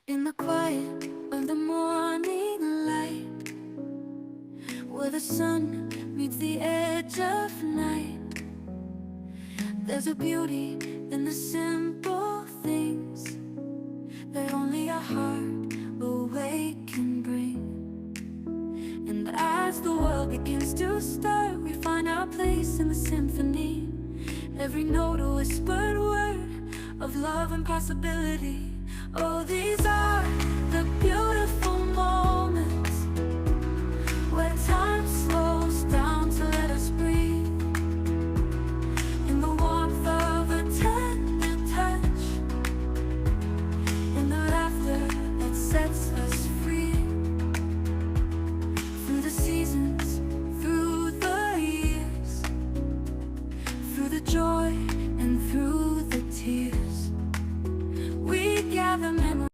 In the quiet of the morning light, where the sun meets the edge of night, there's a beauty in the simple things that only a heart awake can bring. And as the world begins to stir, we find our place in the symphony. Every note a whispered word of love and possibility. Oh,